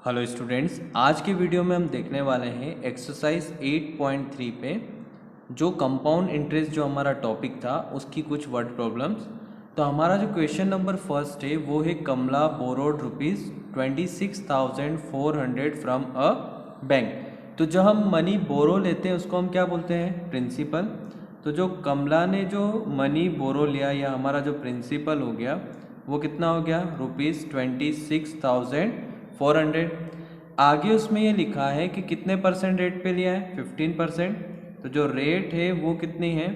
Hello students, आज के video में हम देखने वाले हैं एक्सरसाइज 8.3 पे जो कंपाउंड इंटरेस्ट जो हमारा टॉपिक था उसकी कुछ वर्ड प्रॉब्लम्स। तो हमारा जो क्वेश्चन नंबर फर्स्ट है वो है कमला बोरोड ₹26,400 फ्रॉम अ बैंक। तो जब हम मनी बोरो लेते हैं उसको हम क्या बोलते हैं? प्रिंसिपल। तो जो कमला ने जो मनी बोरो लिया या हमारा जो प्रिंसिपल हो गया वो कितना हो गया? ₹26,400। आगे उसमें ये लिखा है कि कितने परसेंट रेट पे लिया है? 15%। तो जो रेट है वो कितनी है?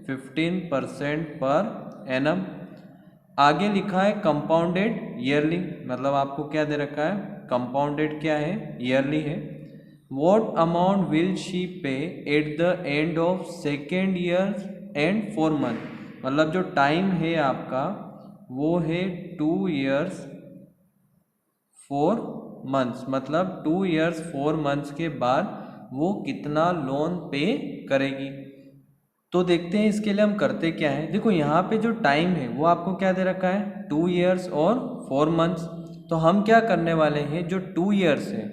15% पर एनम। आगे लिखा है कंपाउंडेड ईयरली, मतलब आपको क्या दे रखा है? कंपाउंडेड क्या है? ईयरली है। वॉट अमाउंट विल शी पे at the end of second year and 4 month, मतलब जो टाइम है आपका वो है 2 years 4 months, मतलब 2 years 4 months के बाद वो कितना लोन पे करेगी। तो देखते हैं इसके लिए हम करते क्या है। देखो यहाँ पे जो टाइम है वो आपको क्या दे रखा है? 2 years और 4 months। तो हम क्या करने वाले हैं, जो 2 years है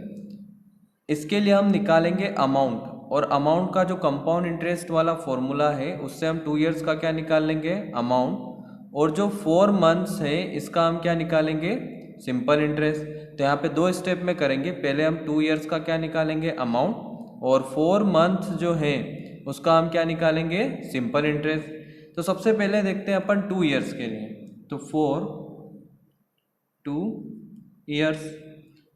इसके लिए हम निकालेंगे अमाउंट, और अमाउंट का जो कंपाउंड इंटरेस्ट वाला फॉर्मूला है उससे हम 2 years का क्या निकाल लेंगे? अमाउंट। और जो 4 months है इसका हम क्या निकालेंगे? Simple interest. तो यहाँ पे 2 स्टेप में करेंगे। पहले हम 2 years का क्या निकालेंगे? अमाउंट, और 4 months जो है उसका हम क्या निकालेंगे? Simple interest. तो सबसे पहले देखते हैं अपन 2 years के लिए। तो 2 years।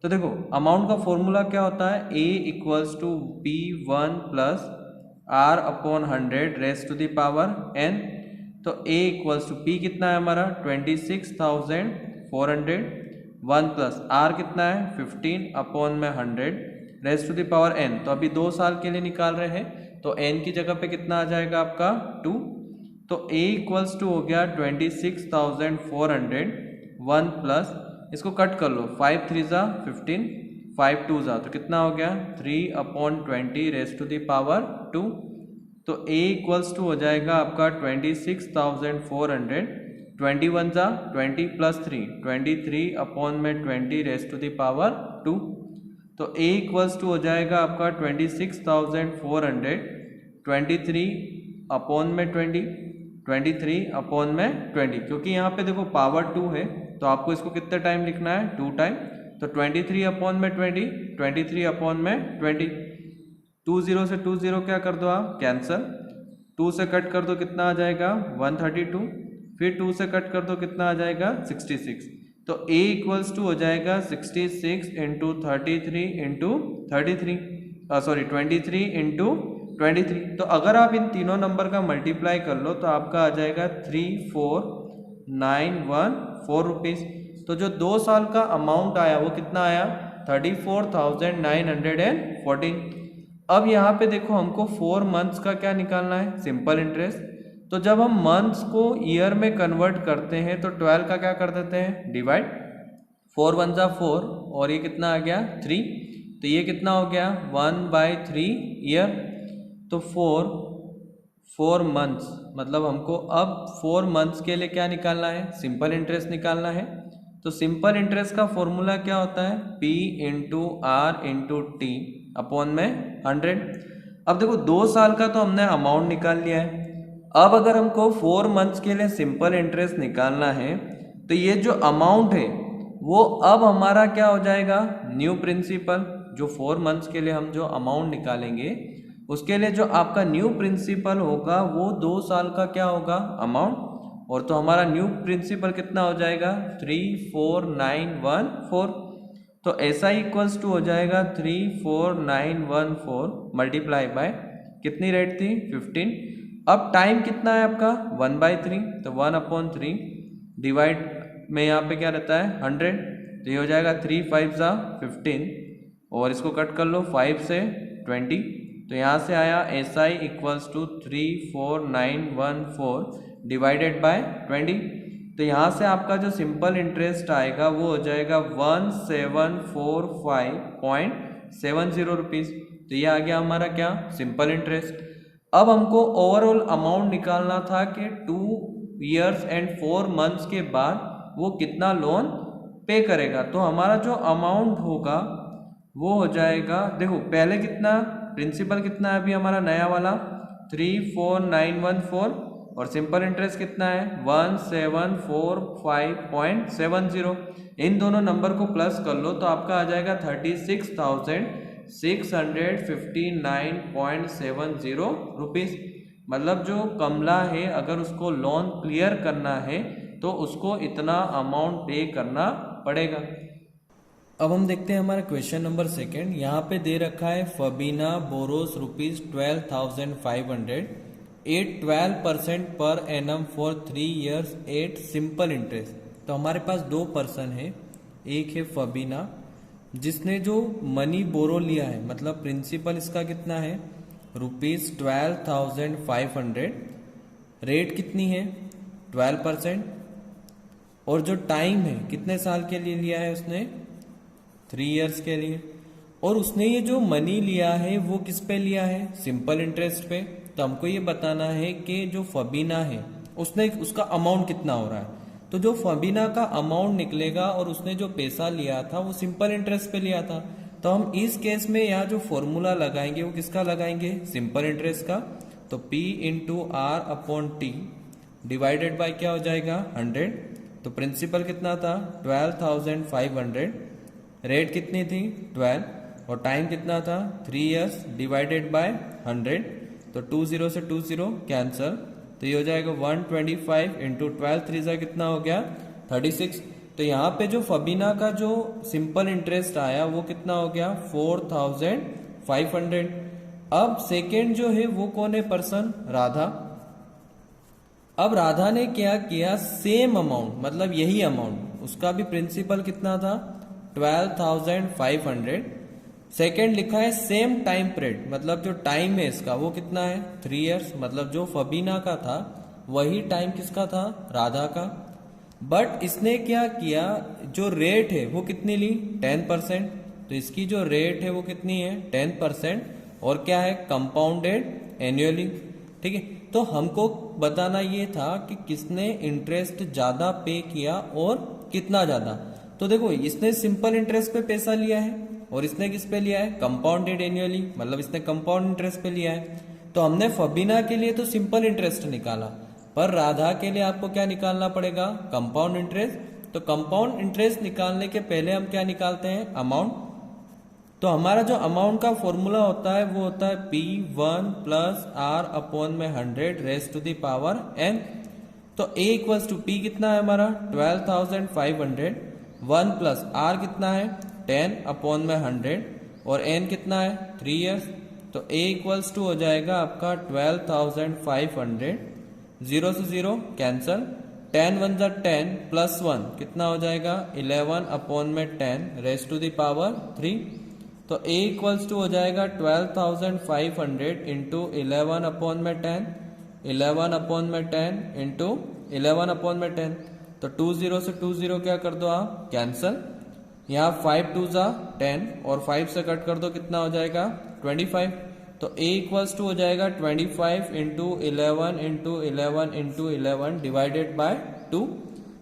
तो देखो अमाउंट का फॉर्मूला क्या होता है? A equals to B1 plus R upon 100 raised to the power n। तो A इक्वल्स टू P कितना है हमारा? 26,400, 1 प्लस R कितना है? 15 अपॉन में 100 raised to the power n। तो अभी 2 साल के लिए निकाल रहे हैं तो n की जगह पे कितना आ जाएगा आपका? 2। तो A इक्वल्स टू हो गया 26,400, 1 प्लस, इसको कट कर लो, 5 3 ज़ा 15, 5 2 ज़ा, तो कितना हो गया? 3 upon 20 raised to the power 2। तो A इक्वल्स टू हो जाएगा आपका 26,400, 21 ज़ा 20 प्लस 3, 23 अपॉन में 20 रेस्ट टू द पावर 2। तो A इक्वल्स टू हो जाएगा आपका 26,400, 23 अपॉन में 20, 23 अपॉन में 20, क्योंकि यहाँ पे देखो पावर 2 है तो आपको इसको कितने टाइम लिखना है? 2 टाइम। तो 23 अपॉन में 20, 23 अपॉन में 20, 2 0 से 2 0 क्या कर दो आप? कैंसल। 2 से कट कर दो, कितना आ जाएगा? 132। फिर 2 से कट कर दो, कितना आ जाएगा? 66। तो A इक्वल्स टू हो जाएगा 66 इंटू 33 इंटू 33, सॉरी 23 इंटू 23। तो अगर आप इन तीनों नंबर का मल्टीप्लाई कर लो तो आपका आ जाएगा 34,914 रुपीज़। तो जो 2 साल का अमाउंट आया वो कितना आया? 34,914। अब यहाँ पे देखो हमको 4 मंथ्स का क्या निकालना है? Simple interest. तो जब हम मंथ्स को ईयर में कन्वर्ट करते हैं तो 12 का क्या कर देते हैं? डिवाइड। 4 1 ज़ा 4, और ये कितना आ गया? 3। तो ये कितना हो गया? 1/3 ईयर। तो 4 मंथ्स, मतलब हमको अब 4 मंथ्स के लिए क्या निकालना है? सिंपल इंटरेस्ट निकालना है। तो सिंपल इंटरेस्ट का फॉर्मूला क्या होता है? P into R into T upon में 100। अब देखो 2 साल का तो हमने अमाउंट निकाल लिया है। अब अगर हमको 4 मंथ्स के लिए सिंपल इंटरेस्ट निकालना है तो ये जो अमाउंट है वो अब हमारा क्या हो जाएगा? New principal. जो 4 मंथ्स के लिए हम जो अमाउंट निकालेंगे उसके लिए जो आपका न्यू प्रिंसिपल होगा वो 2 साल का क्या होगा? अमाउंट। और तो हमारा न्यू प्रिंसिपल कितना हो जाएगा? 34914। तो ऐसा इक्वल्स टू हो जाएगा 34914 मल्टीप्लाई बाय कितनी रेट थी? 15। अब टाइम कितना है आपका? 1/3, तो 1/3 डिवाइड में यहाँ पे क्या रहता है? 100। तो ये हो जाएगा 3 5 ज़ा 15, और इसको कट कर लो 5 से 20। तो यहाँ से आया SI equals to 34914 divided by 20। तो यहाँ से आपका जो सिंपल इंटरेस्ट आएगा वो हो जाएगा 1745.70 रुपीज़। तो ये आ गया हमारा क्या? Simple interest. अब हमको ओवरऑल अमाउंट निकालना था कि 2 years एंड 4 months के बाद वो कितना लोन पे करेगा। तो हमारा जो अमाउंट होगा वो हो जाएगा, देखो पहले कितना प्रिंसिपल कितना है अभी हमारा नया वाला 34914 और सिंपल इंटरेस्ट कितना है 1745.70। इन दोनों नंबर को प्लस कर लो तो आपका आ जाएगा 36,659.70 रुपीज़। मतलब जो कमला है अगर उसको लोन क्लियर करना है तो उसको इतना अमाउंट पे करना पड़ेगा। अब हम देखते हैं हमारा क्वेश्चन नंबर सेकंड। यहाँ पे दे रखा है फबीना borrows ₹12,500 at 12% per annum for 3 years at simple interest. तो हमारे पास दो पर्सन है, एक है फबीना जिसने जो मनी बोरो लिया है, मतलब प्रिंसिपल इसका कितना है ₹12,500, रेट कितनी है 12%, और जो टाइम है कितने साल के लिए लिया है उसने 3 years के लिए, और उसने ये जो मनी लिया है वो किस पे लिया है सिंपल इंटरेस्ट पे। तो हमको ये बताना है कि जो फबीना है उसने उसका अमाउंट कितना हो रहा है। तो जो फबीना का अमाउंट निकलेगा और उसने जो पैसा लिया था वो सिंपल इंटरेस्ट पे लिया था, तो हम इस केस में यहाँ जो फॉर्मूला लगाएंगे वो किसका लगाएंगे सिंपल इंटरेस्ट का। तो P into R upon T divided by क्या हो जाएगा 100। तो प्रिंसिपल कितना था 12,500, रेट कितनी थी 12 और टाइम कितना था 3 years डिवाइडेड बाय 100। तो 20 से 20 कैंसल, तो ये हो जाएगा 125 इंटू 12 3 कितना हो गया 36। तो यहाँ पे जो फबीना का जो सिंपल इंटरेस्ट आया वो कितना हो गया 4,500। अब सेकेंड जो है वो कौन है पर्सन राधा। अब राधा ने क्या किया सेम अमाउंट, मतलब यही अमाउंट, उसका भी प्रिंसिपल कितना था 12,500, सेकेंड लिखा है सेम टाइम पीरियड, मतलब जो टाइम है इसका वो कितना है 3 years, मतलब जो फबीना का था वही टाइम किसका था राधा का। बट इसने क्या किया जो रेट है वो कितनी ली 10%, तो इसकी जो रेट है वो कितनी है 10% और क्या है कंपाउंडेड एनुअली। ठीक है, तो हमको बताना ये था कि किसने इंटरेस्ट ज्यादा पे किया और कितना ज्यादा। तो देखो इसने सिंपल इंटरेस्ट पे पैसा लिया है और इसने किस पे लिया है कंपाउंडेड एनुअली, मतलब इसने कंपाउंड इंटरेस्ट पे लिया है। तो हमने फबीना के लिए तो सिंपल इंटरेस्ट निकाला, पर राधा के लिए आपको क्या निकालना पड़ेगा कंपाउंड इंटरेस्ट। तो कंपाउंड इंटरेस्ट निकालने के पहले हम क्या निकालते हैं अमाउंट। तो हमारा जो अमाउंट का फॉर्मूला होता है वो होता है P1 प्लस आर अपॉन में 100 raised to the power n। तो A इक्वल्स टू P कितना है हमारा 12,500, 1 प्लस आर कितना है 10 अपॉन में 100 और n कितना है 3 years। तो A इक्वल्स टू हो जाएगा आपका 12,500, 0 से 0 कैंसल, 10 1 जा 10 प्लस 1 कितना हो जाएगा 11 अपॉन में 10 रेस्ट टू द पावर 3। तो A इक्वल्स टू हो जाएगा 12,500 इंटू 11 अपॉन में 10, 11 अपॉन में 10 इंटू 11 अपॉन में 10। तो 20 से 20 क्या कर दो आप कैंसल, यहाँ 5 2 जा 10 और 5 से कट कर दो कितना हो जाएगा 25। तो A इक्वल्स टू हो जाएगा 25 into 11 into 11 into 11 divided by 2।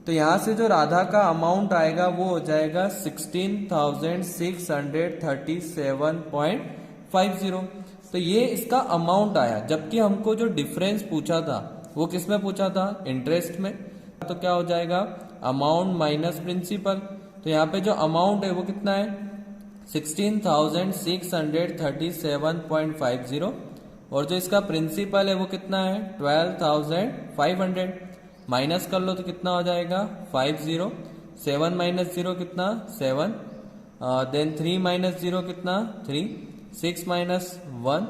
तो यहाँ से जो राधा का अमाउंट आएगा वो हो जाएगा 16,637.50। तो ये इसका अमाउंट आया, जबकि हमको जो डिफरेंस पूछा था वो किस में पूछा था इंटरेस्ट में। तो क्या हो जाएगा अमाउंट माइनस प्रिंसिपल। तो यहाँ पे जो अमाउंट है वो कितना है 16,637.50 और जो इसका प्रिंसिपल है वो कितना है 12,500। माइनस कर लो तो कितना हो जाएगा 50, 7 माइनस 0 कितना 7, देन 3 माइनस 0 कितना 3, 6 माइनस 1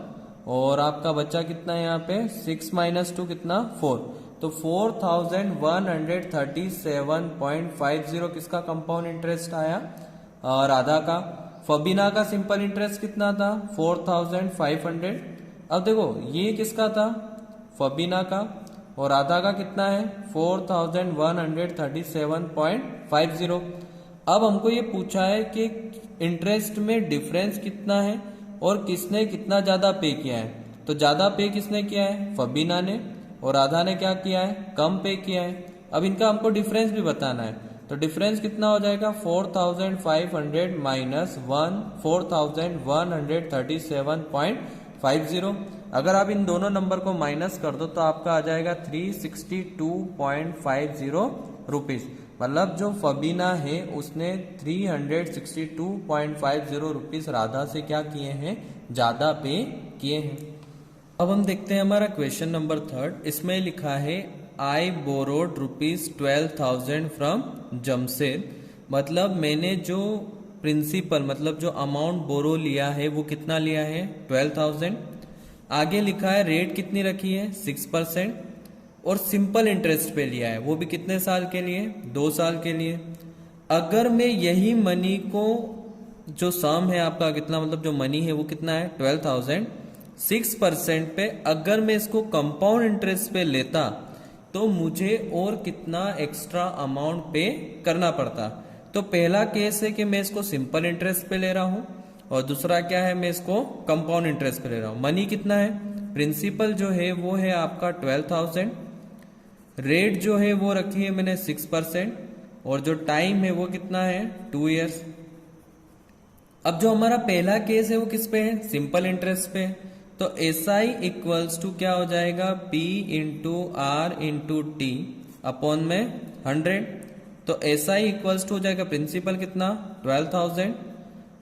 और आपका बच्चा कितना है यहाँ पे 6 माइनस 2 कितना 4। तो 4,137.50 किसका कंपाउंड इंटरेस्ट आया राधा का। फबीना का सिंपल इंटरेस्ट कितना था 4,500। अब देखो ये किसका था फबीना का और राधा का कितना है 4,137.50। अब हमको ये पूछा है कि इंटरेस्ट में डिफरेंस कितना है और किसने कितना ज्यादा पे किया है। तो ज्यादा पे किसने किया है फबीना ने और राधा ने क्या किया है कम पे किया है। अब इनका हमको डिफरेंस भी बताना है। तो तो डिफरेंस कितना हो जाएगा 4500 माइनस 4137.50। अगर आप इन दोनों नंबर को माइनस कर दो तो आपका आ जाएगा 362.50 रुपीज। मतलब जो फबीना है उसने 362.50 रुपीज राधा से क्या किए हैं, ज्यादा पे किए हैं। अब हम देखते हैं हमारा क्वेश्चन नंबर 3। इसमें लिखा है आई बोरोड ₹12,000 फ्रॉम जमशेद। मतलब मैंने जो प्रिंसिपल मतलब जो अमाउंट बोरो लिया है वो कितना लिया है 12,000। आगे लिखा है रेट कितनी रखी है 6% और सिंपल इंटरेस्ट पे लिया है, वो भी कितने साल के लिए 2 साल के लिए। अगर मैं यही मनी को जो सम है आपका कितना मतलब जो मनी है वो कितना है 12,000, 6% पे अगर मैं इसको कंपाउंड इंटरेस्ट पे लेता तो मुझे और कितना एक्स्ट्रा अमाउंट पे करना पड़ता। तो पहला केस है कि मैं इसको सिंपल इंटरेस्ट पे ले रहा हूं और दूसरा क्या है मैं इसको कंपाउंड इंटरेस्ट पे ले रहा हूं। मनी कितना है, प्रिंसिपल जो है वो है आपका 12,000, रेट जो है वो रखी है मैंने 6% और जो टाइम है वो कितना है 2 इयर्स। अब जो हमारा पहला केस है वो किस पे है, सिंपल इंटरेस्ट पे। तो SI इक्वल्स टू क्या हो जाएगा P into R into T upon में 100। तो SI इक्वल्स टू हो जाएगा प्रिंसिपल कितना 12,000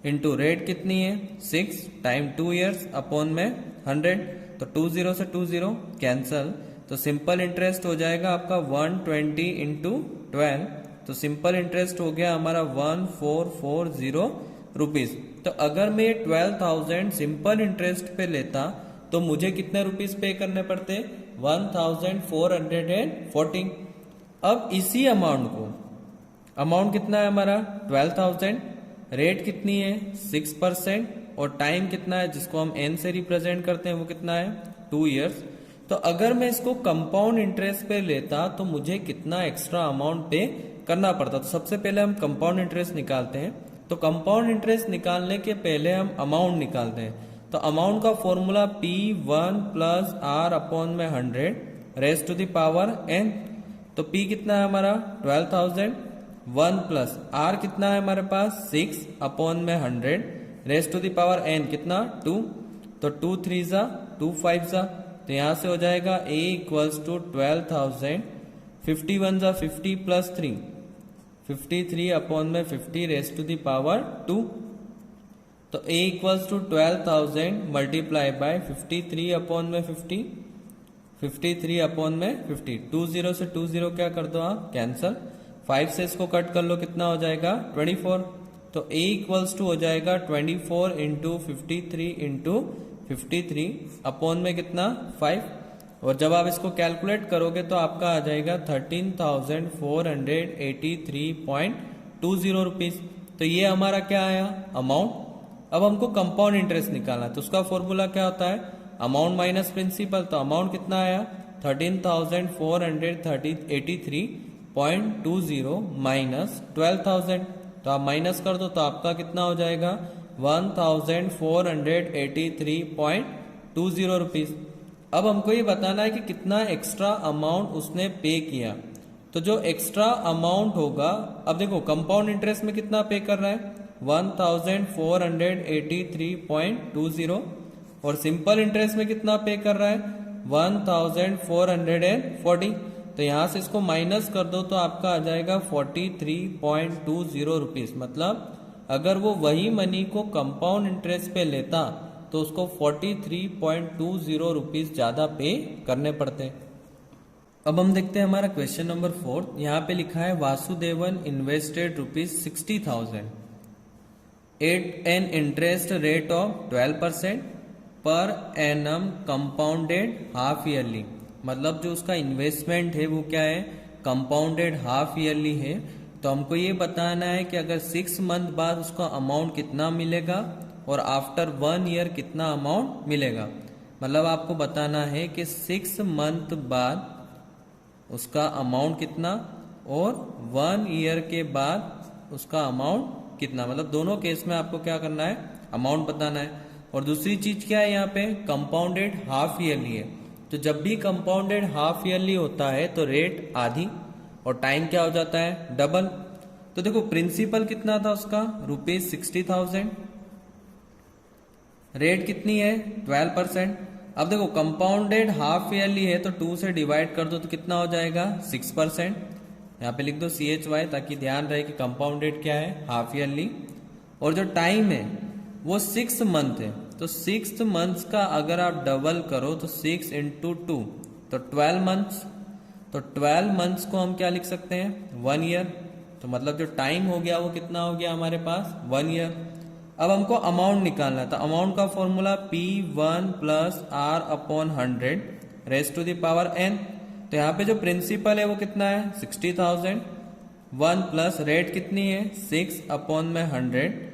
इंटू रेट कितनी है 6 टाइम 2 इयर्स अपॉन में 100। तो 20 से 20 कैंसल। तो सिंपल इंटरेस्ट हो जाएगा आपका 120 इंटू 12। तो सिंपल इंटरेस्ट हो गया हमारा 1440 रुपीज। तो अगर मैं 12,000 सिंपल इंटरेस्ट पे लेता तो मुझे कितने रुपीज पे करने पड़ते 1,440। अब इसी अमाउंट को, अमाउंट कितना है हमारा 12,000, रेट कितनी है 6% और टाइम कितना है जिसको हम n से रिप्रेजेंट करते हैं वो कितना है 2 इयर्स। तो अगर मैं इसको कंपाउंड इंटरेस्ट पे लेता तो मुझे कितना एक्स्ट्रा अमाउंट पे करना पड़ता। तो सबसे पहले हम कंपाउंड इंटरेस्ट निकालते हैं। तो कंपाउंड इंटरेस्ट निकालने के पहले हम अमाउंट निकालते हैं। तो अमाउंट का formula P1 plus R upon में 100 raised to the power n। तो P कितना है हमारा 12,000, 1 प्लस R कितना है हमारे पास 6 अपॉन में 100 raised to the power n कितना 2। तो 2 3 जा 2 5 जा। तो यहां से हो जाएगा A इक्वल्स टू 12,000, 51 जा 50 प्लस 3 53 अपॉन में 50 रेस्ट टू द पावर 2। तो A equals to 12,000 multiply by 53 upon में 50, 53 अपॉन में 50। 20 से 20 क्या कर दो आप कैंसल, 5 से इसको कट कर लो कितना हो जाएगा 24। तो A इक्वल्स टू हो जाएगा 24 इंटू 53 इंटू 53 अपॉन में कितना 5। और जब आप इसको कैलकुलेट करोगे तो आपका आ जाएगा 13,483.20 रुपीज। तो ये हमारा क्या आया अमाउंट। अब हमको कंपाउंड इंटरेस्ट निकालना है तो उसका फॉर्मूला क्या होता है अमाउंट माइनस प्रिंसिपल। तो अमाउंट कितना आया 13,483.20 माइनस 12,000। तो आप माइनस कर दो तो आपका कितना हो जाएगा 1,483.20 रुपीज। अब हमको ये बताना है कि कितना एक्स्ट्रा अमाउंट उसने पे किया। तो जो एक्स्ट्रा अमाउंट होगा, अब देखो कंपाउंड इंटरेस्ट में कितना पे कर रहा है 1,483.20 और सिंपल इंटरेस्ट में कितना पे कर रहा है 1,440। तो यहां से इसको माइनस कर दो तो आपका आ जाएगा 43.20 रुपीज। मतलब अगर वो वही मनी को कंपाउंड इंटरेस्ट पे लेता तो उसको 43.20 रुपीज ज्यादा पे करने पड़ते। अब हम देखते हैं हमारा क्वेश्चन नंबर 4। यहाँ पे लिखा है Vasudevan invested ₹60,000 at an interest rate of 12% per annum compounded half yearly. मतलब जो उसका इन्वेस्टमेंट है वो क्या है कंपाउंडेड हाफ ईयरली है। तो हमको ये बताना है कि अगर 6 मंथ बाद उसका अमाउंट कितना मिलेगा और आफ्टर 1 ईयर कितना अमाउंट मिलेगा। मतलब आपको बताना है कि 6 मंथ बाद उसका अमाउंट कितना और 1 ईयर के बाद उसका अमाउंट कितना। मतलब दोनों केस में आपको क्या करना है अमाउंट बताना है। और दूसरी चीज क्या है यहाँ पे कंपाउंडेड हाफ ईयरली है। तो जब भी कंपाउंडेड हाफ ईयरली होता है तो रेट आधी और टाइम क्या हो जाता है डबल। तो देखो प्रिंसिपल कितना था उसका, ₹60,000, रेट कितनी है 12%। अब देखो कंपाउंडेड हाफ ईयरली है तो 2 से डिवाइड कर दो तो कितना हो जाएगा 6%। यहाँ पे लिख दो CHY ताकि ध्यान रहे कि कंपाउंडेड क्या है, हाफ ईयरली। और जो टाइम है वो 6 मंथ है, तो 6 मंथ्स का अगर आप डबल करो तो 6 × 2 तो 12 मंथ्स। तो 12 मंथ्स को हम क्या लिख सकते हैं 1 ईयर। तो मतलब जो टाइम हो गया वो कितना हो गया हमारे पास 1 ईयर। अब हमको अमाउंट निकालना था, अमाउंट का formula P1 + R/100 raise to the power n। तो यहाँ पे जो प्रिंसिपल है वो कितना है 60,000, 1 प्लस रेट कितनी है 6/100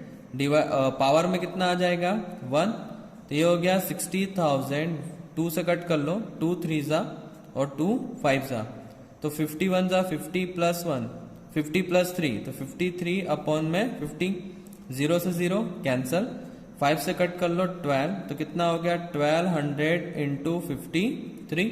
पावर में कितना आ जाएगा 1। तो ये हो गया 60,000, 2 से कट कर लो, 2 3 और 2 5 तो 51 50 + 1 50 + 3 तो 53/50, 0 से 0 कैंसल, 5 से कट कर लो 12 तो कितना हो गया 1200 × 53।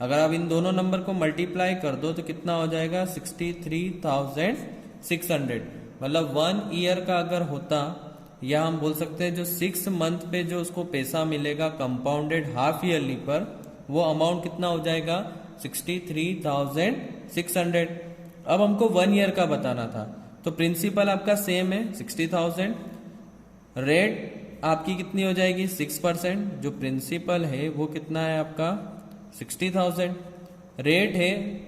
अगर आप इन दोनों नंबर को मल्टीप्लाई कर दो तो कितना हो जाएगा 63,600। मतलब 1 ईयर का अगर होता, या हम बोल सकते हैं जो 6 मंथ पे जो उसको पैसा मिलेगा कंपाउंडेड हाफ ईयरली पर, वो अमाउंट कितना हो जाएगा 63,600। अब हमको 1 ईयर का बताना था, तो प्रिंसिपल आपका सेम है 60,000, रेट आपकी कितनी हो जाएगी 6%। जो प्रिंसिपल है वो कितना है आपका 60,000, रेट है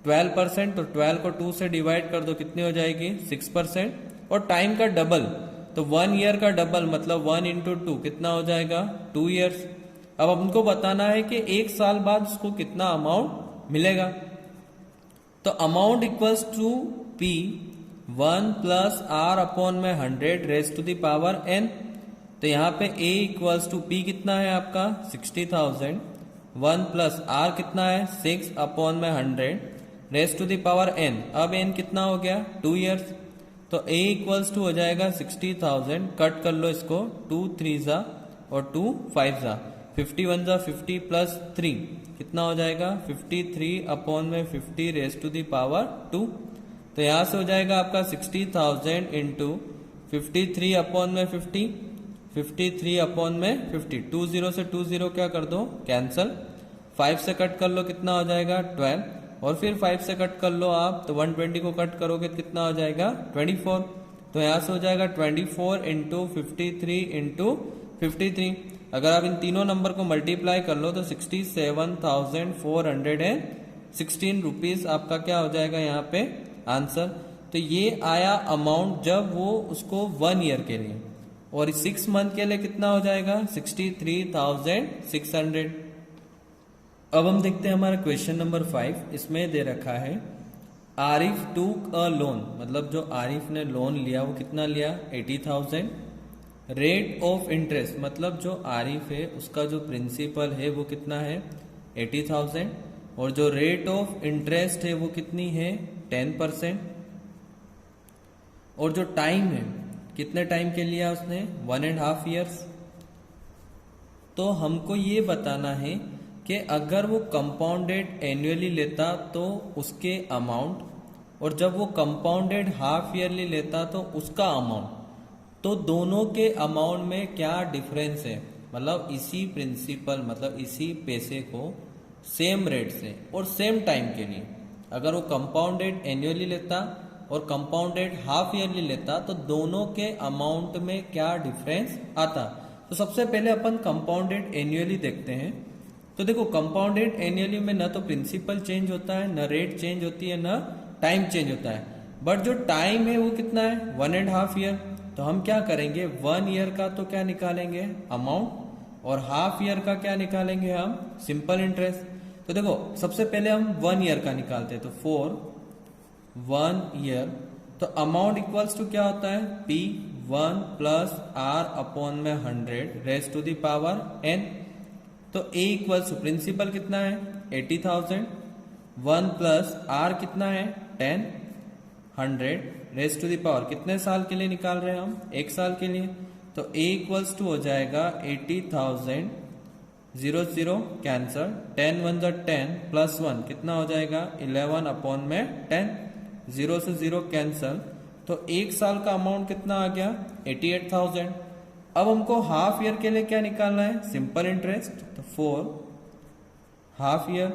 12%, तो 12 को 2 से डिवाइड कर दो कितनी हो जाएगी 6%। और टाइम का डबल, तो 1 ईयर का डबल मतलब 1 × 2 कितना हो जाएगा 2 ईयर्स। अब हमको बताना है कि 1 साल बाद उसको कितना अमाउंट मिलेगा। तो amount equals to P1 + R/100 raise to the power n। तो यहाँ पे A इक्वल्स टू P कितना है आपका 60,000, 1 + R कितना है 6/100 raise to the power n। अब n कितना हो गया 2 ईयर्स। तो A इक्वल्स टू हो जाएगा 60,000, कट कर लो इसको, 2 3 और 2 5 51 50 + 3 कितना हो जाएगा 53/50 रेज़ टू द पावर 2। तो यहाँ से हो जाएगा आपका 60,000 × 53/50, 53/50, 2 0 से 2 0 क्या कर दो कैंसल, 5 से कट कर लो कितना हो जाएगा 12, और फिर 5 से कट कर लो आप तो 120 को कट करोगे कितना हो जाएगा 24। तो यहाँ से हो जाएगा 24 × 53 × 53। अगर आप इन तीनों नंबर को मल्टीप्लाई कर लो तो 67,416 रुपीज आपका क्या हो जाएगा यहाँ पे आंसर। तो ये आया अमाउंट जब वो उसको 1 ईयर के लिए, और 6 मंथ के लिए कितना हो जाएगा 63,600। अब हम देखते हैं हमारा क्वेश्चन नंबर 5। इसमें दे रखा है आरिफ टूक अ लोन, मतलब जो आरिफ ने लोन लिया वो कितना लिया 80,000। रेट ऑफ इंटरेस्ट मतलब जो आरिफ है उसका जो प्रिंसिपल है वो कितना है 80,000, और जो रेट ऑफ इंटरेस्ट है वो कितनी है 10%। और जो टाइम है कितने टाइम के लिया उसने 1.5 ईयर्स। तो हमको ये बताना है कि अगर वो कंपाउंडेड एनुअली लेता तो उसके अमाउंट, और जब वो कंपाउंडेड हाफ ईयरली लेता तो उसका अमाउंट, तो दोनों के अमाउंट में क्या डिफरेंस है। मतलब इसी प्रिंसिपल मतलब इसी पैसे को सेम रेट से और सेम टाइम के लिए अगर वो कंपाउंडेड एनुअली लेता और कंपाउंडेड हाफ ईयरली लेता तो दोनों के अमाउंट में क्या डिफरेंस आता। तो सबसे पहले अपन कंपाउंडेड एनुअली देखते हैं। तो देखो कंपाउंडेड एनुअली में न तो प्रिंसिपल चेंज होता है, न रेट चेंज होती है, न टाइम चेंज होता है, बट जो टाइम है वो कितना है 1.5 ईयर। तो हम क्या करेंगे 1 ईयर का तो क्या निकालेंगे अमाउंट, और हाफ ईयर का क्या निकालेंगे हम सिंपल इंटरेस्ट। तो देखो सबसे पहले हम 1 ईयर का निकालते हैं। तो फॉर 1 ईयर तो अमाउंट इक्वल्स टू क्या होता है P1 + R/100 raise to the power n। तो A इक्वल्स टू प्रिंसिपल कितना है 80,000, 1 + R कितना है 10, 100 रेज़ टू द पावर कितने साल के लिए निकाल रहे हैं हम 1 साल के लिए। तो A इक्वल्स टू हो जाएगा 80,000, 0 0 कैंसल, 10 1 10 + 1 कितना हो जाएगा 11/10, 0 से 0 कैंसल, तो एक साल का अमाउंट कितना आ गया 88,000। अब हमको हाफ ईयर के लिए क्या निकालना है, सिंपल इंटरेस्ट, तो 4 हाफ ईयर,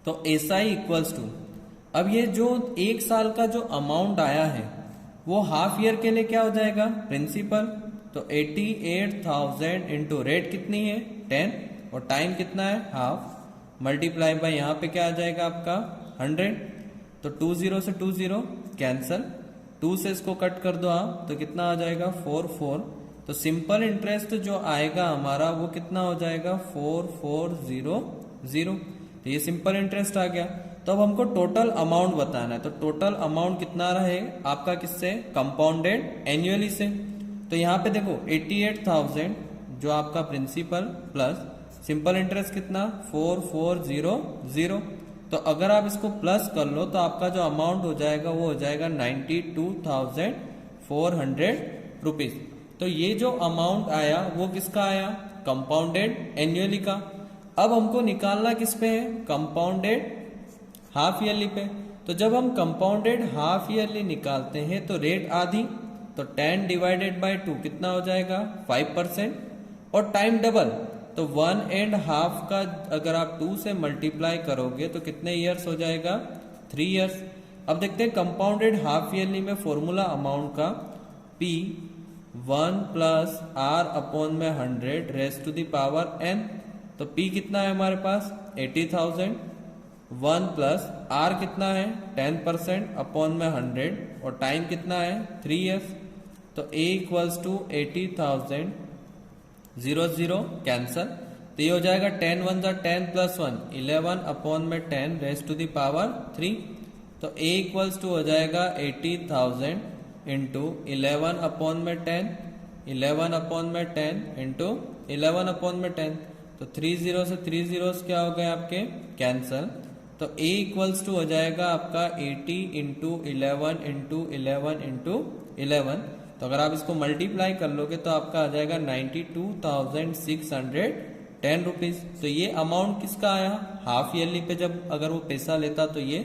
तो SI इक्वल्स टू, अब ये जो एक साल का जो अमाउंट आया है वो हाफ ईयर के लिए क्या हो जाएगा, प्रिंसिपल, तो 88,000 इंटू रेट कितनी है 10 और टाइम कितना है हाफ, मल्टीप्लाई बाय यहाँ पे क्या आ जाएगा आपका 100, तो 20 से 20 कैंसल, 2 से इसको कट कर दो आप तो कितना आ जाएगा 4, तो सिंपल इंटरेस्ट जो आएगा हमारा वो कितना हो जाएगा 4400, तो ये सिंपल इंटरेस्ट आ गया। तो अब हमको टोटल अमाउंट बताना है, तो टोटल अमाउंट कितना रहे आपका किससे, कंपाउंडेड एनुअली से, तो यहाँ पे देखो 88,000 जो आपका प्रिंसिपल प्लस सिंपल इंटरेस्ट कितना 4400, तो अगर आप इसको प्लस कर लो तो आपका जो अमाउंट हो जाएगा वो हो जाएगा 92,400 रुपीज। तो ये जो अमाउंट आया वो किसका आया, कंपाउंडेड एनुअली का। अब हमको निकालना किस पे है, कंपाउंडेड हाफ ईयरली पे। तो जब हम कंपाउंडेड हाफ ईयरली निकालते हैं तो रेट आधी, तो 10 डिवाइडेड बाय 2 कितना हो जाएगा 5%, और टाइम डबल, तो 1.5 का अगर आप 2 से मल्टीप्लाई करोगे तो कितने ईयर्स हो जाएगा 3 ईयर्स। अब देखते हैं कंपाउंडेड हाफ ईयरली में फॉर्मूला अमाउंट का P 1 प्लस R अपॉन में 100 raised to the power n, तो P कितना है हमारे पास 80,000, 1 प्लस R कितना है 10% अपॉन में 100 और टाइम कितना है 3 ईयर्स, तो A इक्वल्स टू 80,000 0 कैंसल, तो ये हो जाएगा 10 1 जा 10 प्लस 1 11 अपॉन में 10 रेस्ट टू द पावर 3, तो A इक्वल्स टू हो जाएगा 80,000 इंटू 11 अपॉन में 10, 11 अपॉन में 10 इंटू 11 अपॉन में 10, तो 30 से 30 क्या हो गए आपके कैंसल, तो A इक्वल्स टू हो जाएगा आपका 80 इंटू 11 इंटू 11 इंटू 11, तो अगर आप इसको मल्टीप्लाई कर लोगे तो आपका आ जाएगा 92,610 रुपीज। तो ये अमाउंट किसका आया, हाफ ईयरली पे जब अगर वो पैसा लेता तो ये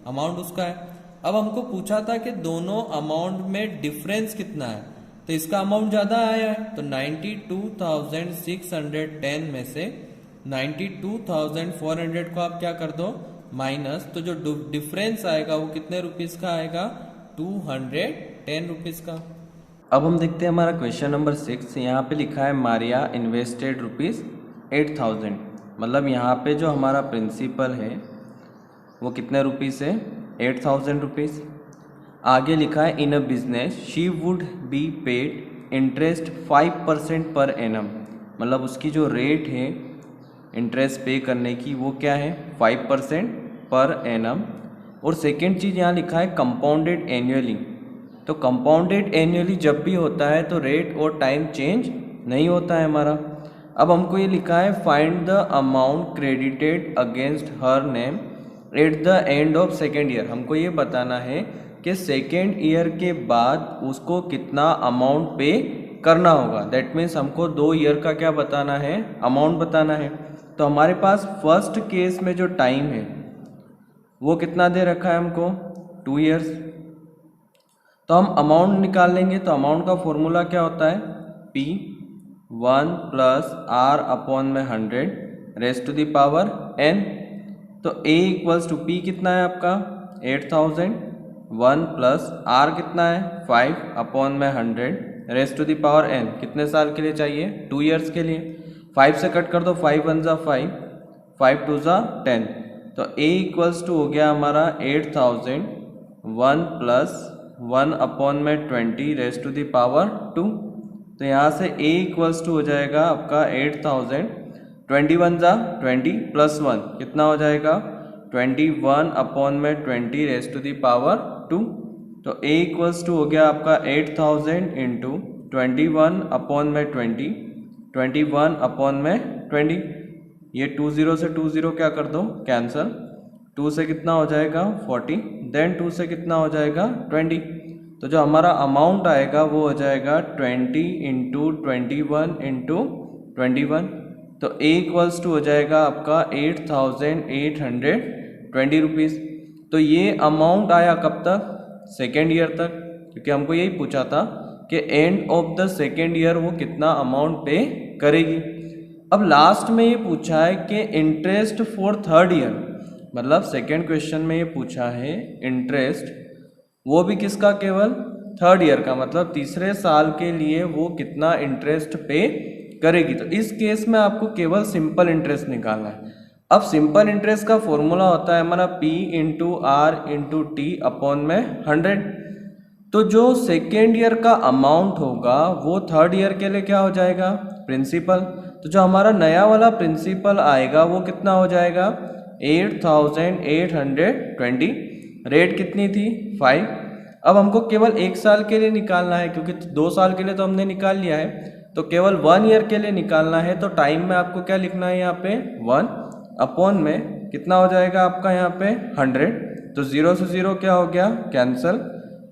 अमाउंट उसका है। अब हमको पूछा था कि दोनों अमाउंट में डिफरेंस कितना है, तो इसका अमाउंट ज्यादा आया है, तो 92,610 में से 92,400 को आप क्या कर दो माइनस, तो जो डिफरेंस आएगा वो कितने रुपीज का आएगा 210 रुपीज का। अब हम देखते हैं हमारा क्वेश्चन नंबर 6, यहाँ पे लिखा है मारिया इन्वेस्टेड ₹8,000, मतलब यहाँ पे जो हमारा प्रिंसिपल है वो कितने रुपीस है 8,000 रुपीज़। आगे लिखा है in a business she would be paid interest 5% per annum, मतलब उसकी जो रेट है इंटरेस्ट पे करने की वो क्या है 5% पर एनम। और सेकेंड चीज़ यहाँ लिखा है कंपाउंडेड एनुअली, तो कंपाउंडेड एनुअली जब भी होता है तो रेट और टाइम चेंज नहीं होता है हमारा। अब हमको ये लिखा है find the amount credited against her name at the end of second year, हमको ये बताना है कि सेकेंड ईयर के बाद उसको कितना अमाउंट पे करना होगा। दैट मीन्स हमको 2 ईयर का क्या बताना है, अमाउंट बताना है। तो हमारे पास फर्स्ट केस में जो टाइम है वो कितना दे रखा है हमको 2 ईयर्स, तो हम अमाउंट निकाल लेंगे। तो अमाउंट का फॉर्मूला क्या होता है P 1 प्लस R अपॉन में 100 raised to the power n, तो A इक्वल्स टू P कितना है आपका 8,000, 1 प्लस R कितना है 5 अपॉन में 100 raised to the power n, कितने साल के लिए चाहिए 2 ईयर्स के लिए। 5 से कट कर दो, 5 1 जा 5, 5 2 जा 10, तो A इक्वल्स टू हो गया हमारा 8,000 1 प्लस 1 अपॉन में 20 रेस्ट टू द पावर 2, तो यहाँ से A इक्वल्स टू हो जाएगा आपका 8,000, 21 जा 20 प्लस 1 कितना हो जाएगा 21 अपॉन में 20 रेस्ट टू द पावर 2, तो A इक्वल्स टू हो गया आपका 8,000 इंटू 21 अपॉन में 20, 21 अपॉन में 20, ये 20 से 20 क्या कर दो कैंसल, 2 से कितना हो जाएगा 40, देन 2 से कितना हो जाएगा 20, तो जो हमारा अमाउंट आएगा वो हो जाएगा 20 इंटू 21 इंटू 21, तो A इक्वल्स टू हो जाएगा आपका 8,820 रुपीज़। तो ये अमाउंट आया कब तक, सेकेंड ईयर तक। क्योंकि हमको यही पूछा था कि end of the second year वो कितना अमाउंट पे करेगी। अब लास्ट में ये पूछा है कि इंटरेस्ट फॉर थर्ड ईयर, मतलब सेकेंड क्वेश्चन में ये पूछा है इंटरेस्ट, वो भी किसका, केवल थर्ड ईयर का, मतलब तीसरे साल के लिए वो कितना इंटरेस्ट पे करेगी। तो इस केस में आपको केवल सिंपल इंटरेस्ट निकालना है। अब सिंपल इंटरेस्ट का फॉर्मूला होता है हमारा P into R into T upon में 100। तो जो सेकेंड ईयर का अमाउंट होगा वो थर्ड ईयर के लिए क्या हो जाएगा, प्रिंसिपल। तो जो हमारा नया वाला प्रिंसिपल आएगा वो कितना हो जाएगा, 8820। रेट कितनी थी, 5। अब हमको केवल एक साल के लिए निकालना है, क्योंकि 2 साल के लिए तो हमने निकाल लिया है, तो केवल 1 ईयर के लिए निकालना है। तो टाइम में आपको क्या लिखना है यहाँ पे, 1 अपॉन में कितना हो जाएगा आपका यहाँ पे 100। तो 0 से 0 क्या हो गया, कैंसिल।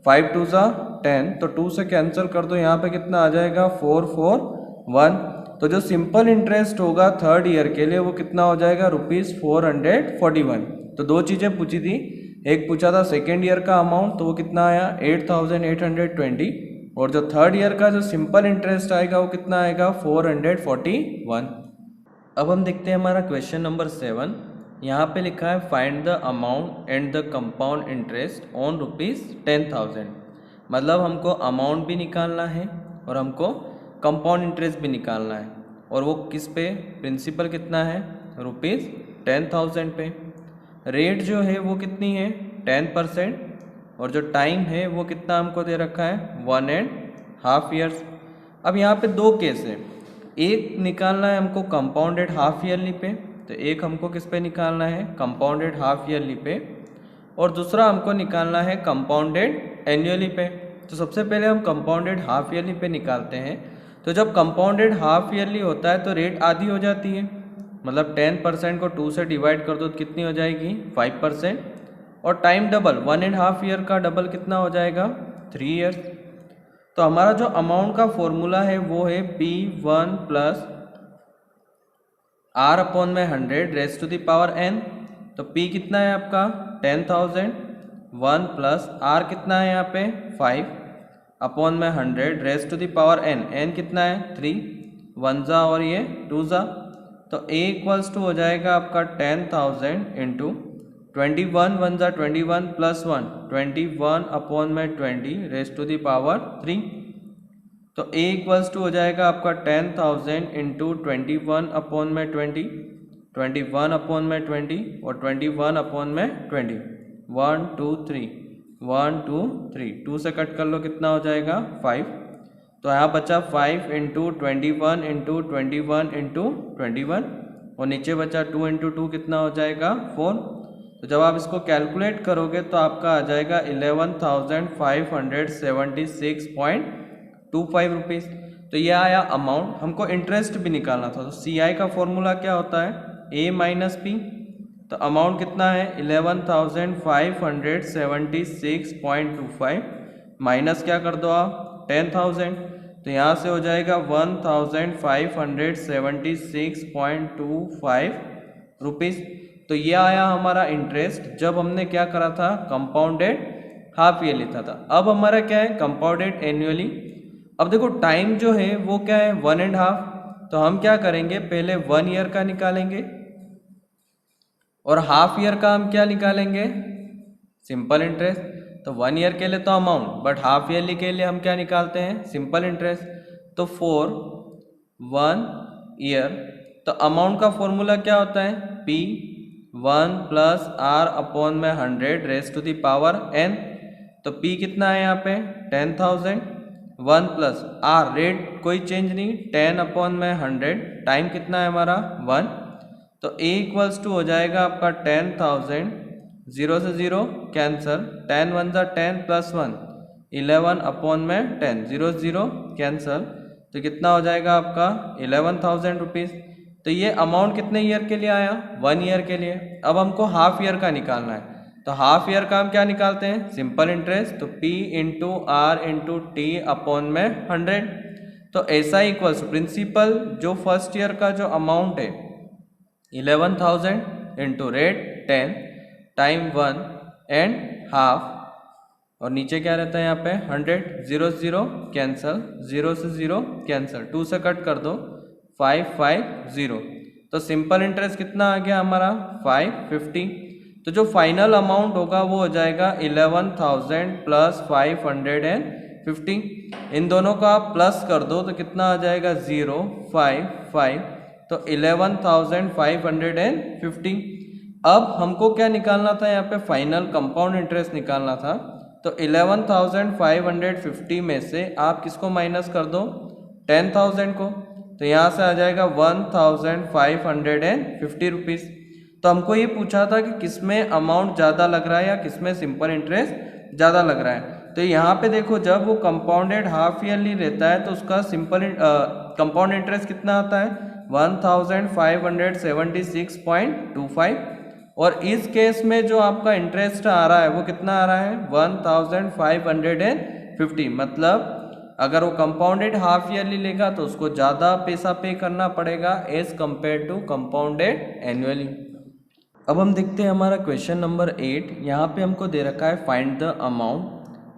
5 2 ज़ा 10, तो 2 से कैंसिल कर दो, यहाँ पे कितना आ जाएगा 441। तो जो सिंपल इंटरेस्ट होगा थर्ड ईयर के लिए वो कितना हो जाएगा, ₹441। तो 2 चीज़ें पूछी थी, एक पूछा था सेकेंड ईयर का अमाउंट, तो वो कितना आया 8820, और जो थर्ड ईयर का जो सिंपल इंटरेस्ट आएगा वो कितना आएगा 441। अब हम देखते हैं हमारा क्वेश्चन नंबर 7। यहाँ पे लिखा है find the amount and the compound interest on ₹10,000। मतलब हमको अमाउंट भी निकालना है और हमको कंपाउंड इंटरेस्ट भी निकालना है, और वो किस पे, प्रिंसिपल कितना है ₹10,000 पे। रेट जो है वो कितनी है 10%, और जो टाइम है वो कितना हमको दे रखा है 1.5 ईयर्स। अब यहाँ पे 2 केस है, एक निकालना है हमको कंपाउंडेड हाफ ईयरली पे, तो एक हमको किस पे निकालना है, कंपाउंडेड हाफ ईयरली पे, और दूसरा हमको निकालना है कंपाउंडेड एनुअली पे। तो सबसे पहले हम कंपाउंडेड हाफ ईयरली पे निकालते हैं। तो जब कंपाउंडेड हाफ ईयरली होता है तो रेट आधी हो जाती है, मतलब 10% को 2 से डिवाइड कर दो तो कितनी हो जाएगी 5%, और टाइम डबल 1.5 ईयर का डबल कितना हो जाएगा 3 ईयर्स। तो हमारा जो अमाउंट का फॉर्मूला है वो है P1 प्लस R अपॉन में 100 raise to the power n। तो P कितना है आपका 10,000, 1 प्लस R कितना है यहाँ पे 5 अपॉन में 100 raise to the power n। n कितना है 3, 1 ज़ा और ये 2 ज़ा, तो A इक्वल्स टू हो जाएगा आपका 10,000 इंटू 21, 1 ज़ा 21 प्लस 1 21 अपॉन में 20 रेज़ टू द पावर 3। तो A इक्वल्स टू हो जाएगा आपका 10,000 इंटू 21 अपॉन में 20, 21 अपॉन में 20 और 21 अपॉन में 20। 1 2 3 1 2 3, 2 से कट कर लो कितना हो जाएगा 5। तो यहाँ बचा 5 इंटू 21 इंटू 21 इंटू 21, और नीचे बचा 2 इंटू 2 कितना हो जाएगा 4। तो जब आप इसको कैलकुलेट करोगे तो आपका आ जाएगा 11,576.25 रुपीज़। तो ये आया अमाउंट। हमको इंटरेस्ट भी निकालना था, तो CI का फॉर्मूला क्या होता है A माइनस P। तो अमाउंट कितना है 11,576.25 माइनस क्या कर दो आप 10,000, तो यहाँ से हो जाएगा 1,576.25 रुपीज़। तो ये आया हमारा इंटरेस्ट जब हमने क्या करा था कंपाउंडेड हाफ ईयरली था। अब हमारा क्या है कंपाउंडेड एनुअली। अब देखो टाइम जो है वो क्या है 1.5, तो हम क्या करेंगे पहले 1 ईयर का निकालेंगे और हाफ ईयर का हम क्या निकालेंगे सिंपल इंटरेस्ट। तो 1 ईयर के लिए तो अमाउंट, बट हाफ ईयरली के लिए हम क्या निकालते हैं सिंपल इंटरेस्ट। तो फॉर 1 ईयर तो अमाउंट का फॉर्मूला क्या होता है P1 प्लस R अपॉन में 100 raise to the power n। तो P कितना है यहाँ पे 10,000, 1 प्लस R रेट कोई चेंज नहीं 10 अपॉन में 100, टाइम कितना है हमारा 1। तो A इक्वल्स टू हो जाएगा आपका 10,000, 0 से 0 कैंसल, 10 1 ज़ा 10 प्लस 1 11 अपॉन में 10, 0 से 0 कैंसल, तो कितना हो जाएगा आपका 11,000 रुपीज़। तो ये अमाउंट कितने ईयर के लिए आया 1 ईयर के लिए। अब हमको हाफ ईयर का निकालना है, तो हाफ ईयर का हम क्या निकालते हैं सिंपल इंटरेस्ट। तो P into R into T upon में 100। तो ऐसा इक्वल्स प्रिंसिपल जो फर्स्ट ईयर का जो अमाउंट है 11,000 into rate 10 time 1 and half और नीचे क्या रहता है यहाँ पे 100, 0 से 0 कैंसिल, 0 से 0 कैंसिल, 2 से कट कर दो 550। तो सिंपल इंटरेस्ट कितना आ गया हमारा 550। तो जो फाइनल अमाउंट होगा वो हो जाएगा 11,000 प्लस 550। इन दोनों का आप प्लस कर दो तो कितना आ जाएगा 055। तो 11,550। अब हमको क्या निकालना था यहाँ पे, फाइनल कंपाउंड इंटरेस्ट निकालना था। तो 11,550 में से आप किसको माइनस कर दो 10,000 को, तो यहाँ से आ जाएगा 1,550 रुपीज़। तो हमको ये पूछा था कि किसमें अमाउंट ज़्यादा लग रहा है या किसमें सिंपल इंटरेस्ट ज़्यादा लग रहा है। तो यहाँ पे देखो जब वो कंपाउंडेड हाफ ईयरली रहता है तो उसका सिंपल कंपाउंड इंटरेस्ट कितना आता है 1,576.25। और इस केस में जो आपका इंटरेस्ट आ रहा है वो कितना आ रहा है 1,550। मतलब अगर वो कंपाउंडेड हाफ ईयरली लेगा तो उसको ज़्यादा पैसा पे करना पड़ेगा as compared to compounded annually. अब हम देखते हैं हमारा क्वेश्चन नंबर 8। यहाँ पे हमको दे रखा है find the amount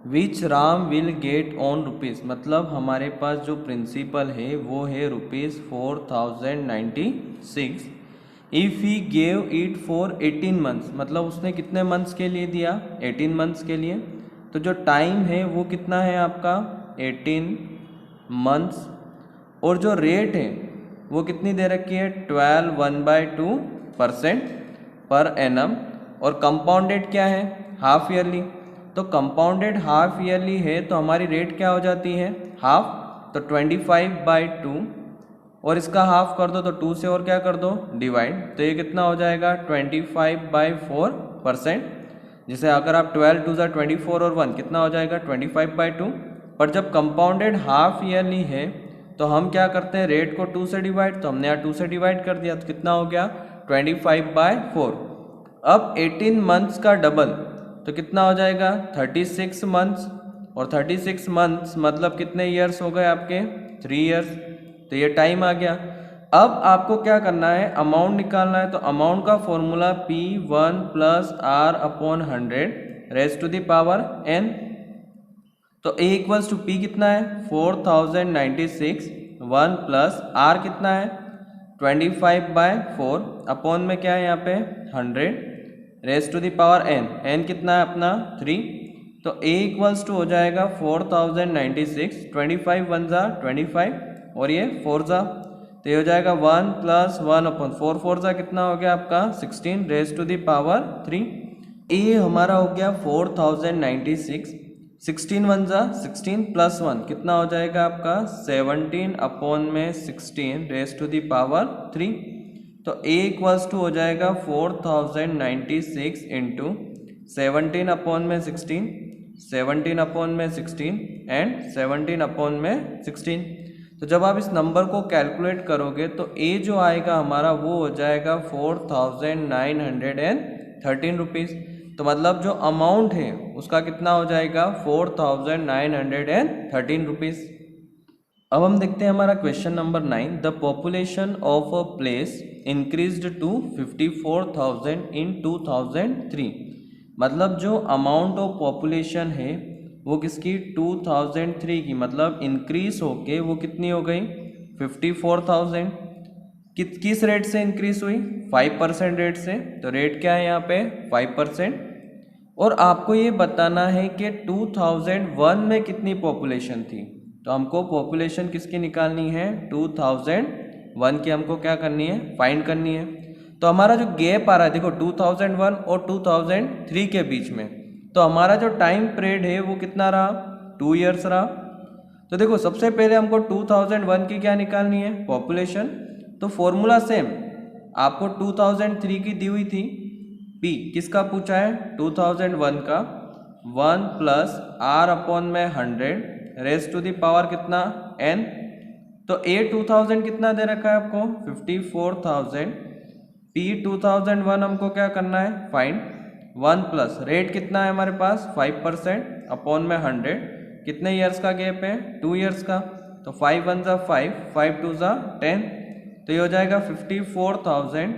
which Ram will get on rupees. मतलब हमारे पास जो प्रिंसिपल है वो है ₹4096। If he gave it for 18 months, मतलब उसने कितने मंथ्स के लिए दिया 18 मंथ्स के लिए। तो जो टाइम है वो कितना है आपका 18 मंथ्स। और जो रेट है वो कितनी दे रखी है 12/2% पर एनम। और कंपाउंडेड क्या है हाफ ईयरली। तो कंपाउंडेड हाफ ईयरली है तो हमारी रेट क्या हो जाती है हाफ। तो 25/2 और इसका हाफ कर दो तो 2 से और क्या कर दो डिवाइड, तो ये कितना हो जाएगा 25/4%। जैसे अगर आप 12 2 24 और 1 कितना हो जाएगा 25/2। पर जब कंपाउंडेड हाफ ईयरली है तो हम क्या करते हैं रेट को 2 से डिवाइड, तो हमने यहाँ 2 से डिवाइड कर दिया तो कितना हो गया 25/4। अब 18 मंथ्स का डबल तो कितना हो जाएगा 36 मंथ्स। और 36 मंथ्स मतलब कितने ईयर्स हो गए आपके 3 ईयर्स। तो ये टाइम आ गया। अब आपको क्या करना है अमाउंट निकालना है। तो अमाउंट का formula P1 + R/100 raise to the power n। तो A = P कितना है 4096, 1 + R कितना है 25/4 अपॉन में क्या है यहाँ पे 100 raise to the power n। n कितना है अपना 3। तो A = हो जाएगा 4096, 25 1 ज़ा 25 और ये 4 ज़ा, तो ये हो जाएगा 1 + 1/4, 4 ज़ा कितना हो गया आपका 16 raise to the power 3। A हमारा हो गया 4096, 16 1 ज़ा 16 + 1 कितना हो जाएगा आपका 17/16 रेज़ टू द पावर 3। तो A = हो जाएगा 4096 इंटू 17/16, 17/16 एंड 17/16। तो जब आप इस नंबर को कैलकुलेट करोगे तो A जो आएगा हमारा वो हो जाएगा 4,913 रुपीज़। तो मतलब जो अमाउंट है उसका कितना हो जाएगा 4,913 रुपीज़। अब हम देखते हैं हमारा question number 9। The population of a place increased to 54,000 in 2003। मतलब जो अमाउंट ऑफ पॉपुलेशन है वो किसकी 2003 की, मतलब इंक्रीज होके वो कितनी हो गई 54,000। किस रेट से इंक्रीज हुई 5% रेट से। तो रेट क्या है यहाँ पे 5%। और आपको ये बताना है कि 2001 में कितनी पॉपुलेशन थी। तो हमको पॉपुलेशन किसकी निकालनी है 2001 की हमको क्या करनी है फाइंड करनी है। तो हमारा जो गैप आ रहा है देखो 2001 और 2003 के बीच में, तो हमारा जो टाइम पीरियड है वो कितना रहा 2 ईयर्स रहा। तो देखो सबसे पहले हमको 2001 की क्या निकालनी है पॉपुलेशन। तो फॉर्मूला सेम आपको 2003 की दी हुई थी। P किसका पूछा है 2001 का 1 + R/100 raise to the power कितना n। तो A 2000 कितना दे रखा है आपको 54,000। P 2001 हमको क्या करना है फाइंड। 1 प्लस रेट कितना है हमारे पास 5% अपॉन में 100 कितने ईयर्स का गैप है 2 ईयर्स का। तो 5 1 ज़ा 5, 5 2 ज़ा 10, तो ये हो जाएगा 54,000।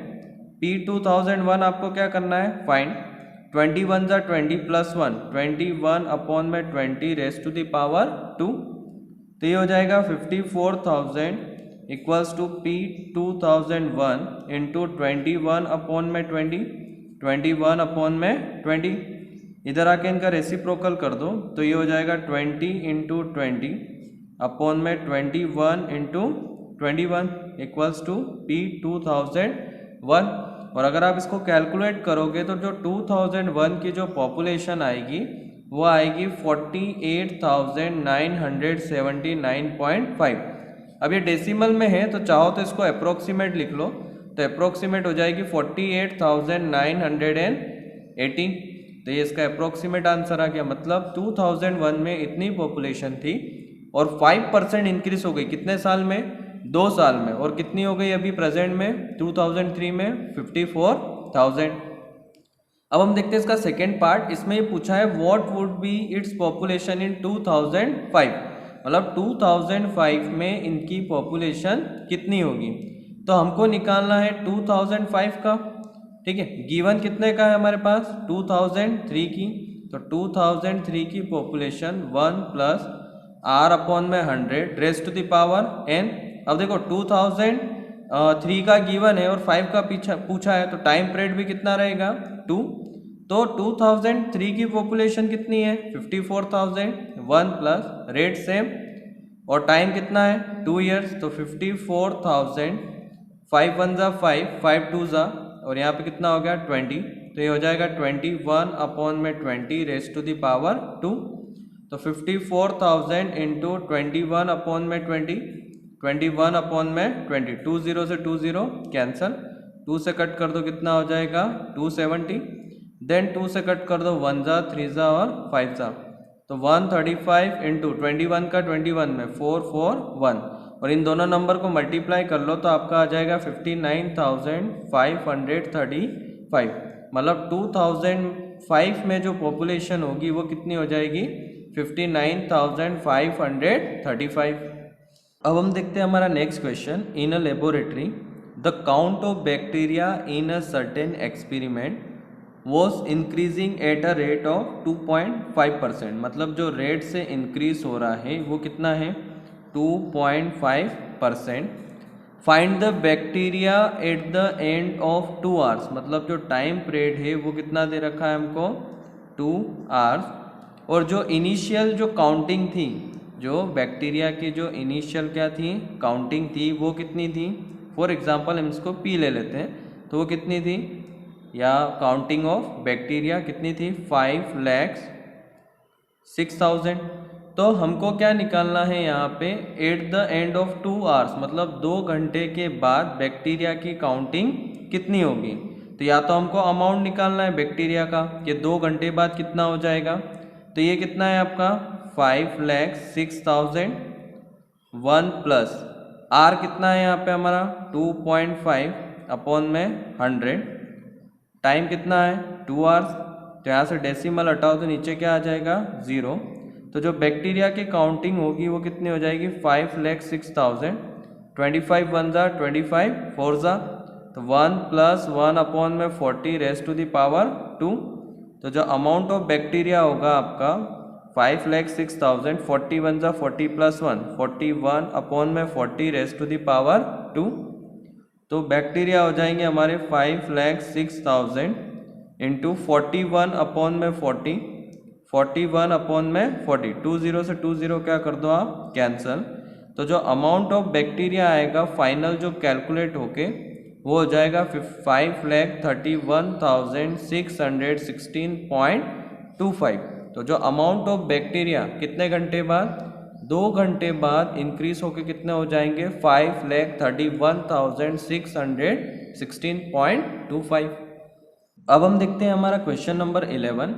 P 2001 आपको क्या करना है फाइंड। 21 जा 20 प्लस 1, 21 अपॉन में 20 रेस टू द पावर 2। तो ये हो जाएगा 54,000 equals to P 2001 into 21 upon में 20, 21 अपॉन में 20। इधर आके इनका रेसिप्रोकल कर दो तो ये हो जाएगा 20 इंटू 20 अपॉन में 21 इंटू 21 इक्वल्स टू P 2001। और अगर आप इसको कैलकुलेट करोगे तो जो 2001 की जो पॉपुलेशन आएगी वो आएगी 48,979.5। अब ये डेसिमल में है तो चाहो तो इसको अप्रोक्सीमेट लिख लो, तो अप्रोक्सीमेट हो जाएगी 48,980। तो ये इसका अप्रोक्सीमेट आंसर आ गया। मतलब 2001 में इतनी पॉपुलेशन थी और 5% इंक्रीज हो गई कितने साल में? 2 साल में। और कितनी हो गई अभी प्रेजेंट में 2003 में? 54,000। अब हम देखते हैं इसका सेकेंड पार्ट। इसमें ये पूछा है what would be its population in 2005। मतलब 2005 में इनकी पॉपुलेशन कितनी होगी। तो हमको निकालना है 2005 का, ठीक है। गिवन कितने का है हमारे पास? 2003 की। तो 2003 की पॉपुलेशन 1 प्लस r अपॉन में 100 raise to the power n। अब देखो 2003 का गिवन है और 5 का पूछा है तो टाइम पीरियड भी कितना रहेगा? 2। तो 2003 की पॉपुलेशन कितनी है? 54,000। 1 प्लस रेट सेम और टाइम कितना है? 2 इयर्स। तो 54,000, 5 1 जा 5, 5 2 जा और यहाँ पे कितना हो गया? 20। तो ये हो जाएगा 21 अपॉन में 20 रेस टू द पावर 2। तो 54,000 इंटू 21 अपॉन में 20, 21 अपॉन में 20, 2 0 से 2 0 कैंसल, 2 से कट कर दो कितना हो जाएगा? 270। देन 2 से कट कर दो 1 जा 3 जा और 5 जा। तो 135 इंटू 21 का 21 में 441 और इन दोनों नंबर को मल्टीप्लाई कर लो तो आपका आ जाएगा 59,535। मतलब 2005 में जो पॉपुलेशन होगी वो कितनी हो जाएगी? 59,535। अब हम देखते हैं हमारा next question. In a laboratory the count of bacteria in a certain experiment was increasing at a rate of 2.5%। मतलब जो रेट से इंक्रीज हो रहा है वो कितना है? 2.5%। Find the bacteria at the end of 2 hours. मतलब जो टाइम पीरियड है वो कितना दे रखा है हमको? 2 आवर्स। और जो इनिशियल जो काउंटिंग थी, जो बैक्टीरिया की जो इनिशियल क्या थी? काउंटिंग थी, वो कितनी थी? फॉर एग्जांपल हम इसको P ले लेते हैं तो वो कितनी थी? या काउंटिंग ऑफ बैक्टीरिया कितनी थी? 5,06,000। तो हमको क्या निकालना है यहाँ पे? At the end of 2 hours, मतलब 2 घंटे के बाद बैक्टीरिया की काउंटिंग कितनी होगी। तो या तो हमको अमाउंट निकालना है बैक्टीरिया का कि 2 घंटे बाद कितना हो जाएगा। तो ये कितना है आपका? 5,06,000। 1 प्लस आर कितना है यहाँ पे हमारा? 2.5 अपॉन में 100। टाइम कितना है? 2 आवर्स। तो यहाँ से डेसिमल हटाओ तो नीचे क्या आ जाएगा? 0। तो जो बैक्टीरिया की काउंटिंग होगी वो कितनी हो जाएगी? 5,06,000। 25 1 जा 25, 4 जा तो 1 प्लस 1 अपॉन में 40 रेस टू द पावर 2। तो जो अमाउंट ऑफ बैक्टीरिया होगा आपका 5,06,000, 40 1 जा 40 प्लस 1, 41 अपॉन में 40 रेस टू द पावर 2। तो बैक्टीरिया हो जाएंगे हमारे 5,06,000 इंटू 41 अपॉन में 40, 41 अपॉन में 40, 2 0 से 2 0 क्या कर दो आप? कैंसल। तो जो अमाउंट ऑफ बैक्टीरिया आएगा फाइनल जो कैलकुलेट होके वो हो जाएगा 5,31,616.25। तो जो अमाउंट ऑफ बैक्टीरिया कितने घंटे बाद? 2 घंटे बाद इंक्रीज होके कितने हो जाएंगे? 5,31,616.25। अब हम देखते हैं हमारा question number 11।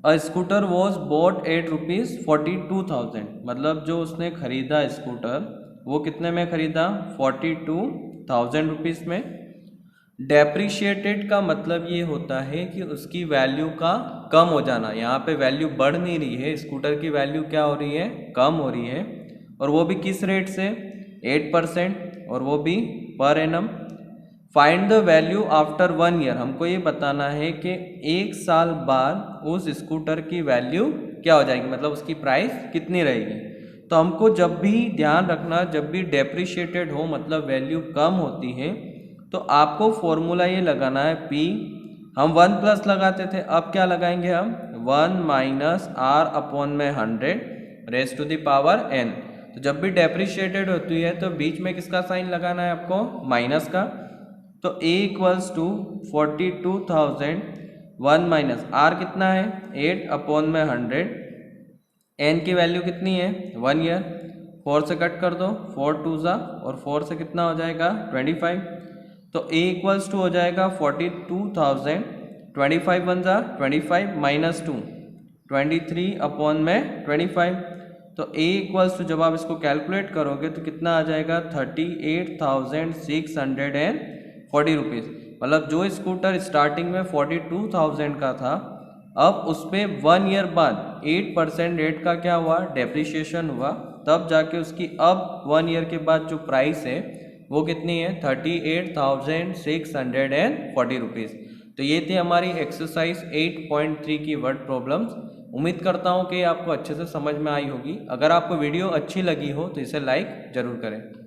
A scooter was bought at ₹42,000। मतलब जो उसने खरीदा स्कूटर वो कितने में खरीदा? 42,000 रुपीज़ में। डेप्रिशिएटेड का मतलब ये होता है कि उसकी वैल्यू का कम हो जाना। यहाँ पे वैल्यू बढ़ नहीं रही है, स्कूटर की वैल्यू क्या हो रही है? कम हो रही है। और वो भी किस रेट से? 8% और वो भी per annum. Find the value after 1 year, हमको ये बताना है कि 1 साल बाद उस स्कूटर की वैल्यू क्या हो जाएगी, मतलब उसकी प्राइस कितनी रहेगी। तो हमको जब भी ध्यान रखना, जब भी डेप्रिशिएटेड हो मतलब वैल्यू कम होती है, तो आपको फॉर्मूला ये लगाना है P, हम 1 प्लस लगाते थे, अब क्या लगाएंगे हम 1 माइनस आर अपॉन में 100 raise to the power n। तो जब भी डेप्रिशिएटेड होती है तो बीच में किसका साइन लगाना है आपको, माइनस का। तो a equals to 42,000, 1 minus R कितना है 8 अपॉन में 100, n की वैल्यू कितनी है 1 ईयर, 4 से कट कर दो, 4 टू ज़ा और 4 से कितना हो जाएगा 25। तो a इक्वल्स टू हो जाएगा 42,000, 25 वन ज़ा 25 माइनस 2 23 अपॉन में 25। तो a इक्वल्स टू जब आप इसको कैलकुलेट करोगे तो कितना आ जाएगा 38,640 रुपीज़। मतलब जो स्कूटर स्टार्टिंग में 42,000 का था, अब उस पर 1 ईयर बाद 8% रेट का क्या हुआ, डेप्रिशिएशन हुआ, तब जाके उसकी अब 1 ईयर के बाद जो प्राइस है वो कितनी है 38,640 रुपीज़। तो ये थी हमारी एक्सरसाइज 8.3 की वर्ड प्रॉब्लम्स। उम्मीद करता हूँ कि आपको अच्छे से समझ में आई होगी। अगर आपको वीडियो अच्छी लगी हो तो इसे लाइक ज़रूर करें।